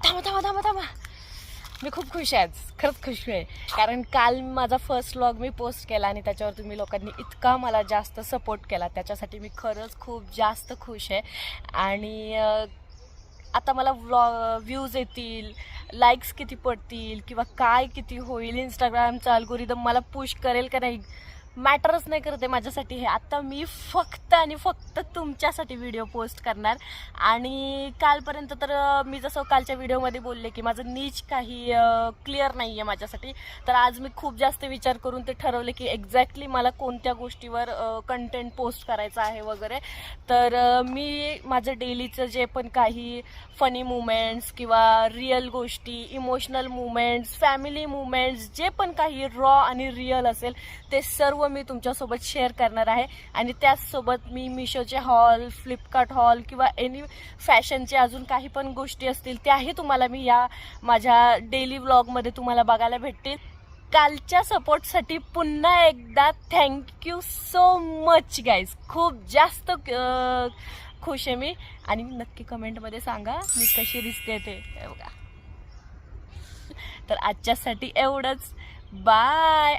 थांबा थांबा थांबा थांबा, मी खूप खुश आहे आज, खरंच खुश आहे. कारण काल माझा फर्स्ट व्लॉग मी पोस्ट केला आणि त्याच्यावर तुम्ही लोकांनी इतका मला जास्त सपोर्ट केला, त्याच्यासाठी मी खरंच खूप जास्त खुश आहे. आणि आता मला व्ह्यूज येतील, लाईक्स किती पडतील किंवा काय किती होईल, इंस्टाग्रामचा अल्गोरिदम मला पुश करेल का नाही, मॅटरच नाही करते माझ्यासाठी हे. आता मी फक्त आणि फक्त तुमच्यासाठी व्हिडिओ पोस्ट करणार. आणि कालपर्यंत तर मी जसं कालच्या व्हिडिओमध्ये बोलले की माझं नीच काही क्लिअर नाही आहे माझ्यासाठी, तर आज मी खूप जास्त विचार करून ते ठरवले की एक्झॅक्टली मला कोणत्या गोष्टीवर कंटेंट पोस्ट करायचं आहे वगैरे. तर मी माझं डेलीचं जे पण काही फनी मुमेंट्स किंवा रिअल गोष्टी, इमोशनल मुमेंट्स, फॅमिली मुमेंट्स, जे पण काही रॉ आणि रिअल असेल ते सर्व मी तुमच्यासोबत शेअर करणार आहे. आणि त्याचसोबत मी मिशोचे हॉल, फ्लिपकार्ट हॉल किंवा एनी फॅशनचे अजून काही पण गोष्टी असतील त्याही तुम्हाला मी या माझ्या डेली व्लॉगमध्ये तुम्हाला बघायला भेटतील. कालच्या सपोर्टसाठी पुन्हा एकदा थँक्यू सो मच गाईज. खूप जास्त खुश आहे मी. आणि नक्की कमेंटमध्ये सांगा मी कशी दिसते ते बघा. तर आजच्यासाठी एवढंच. बाय.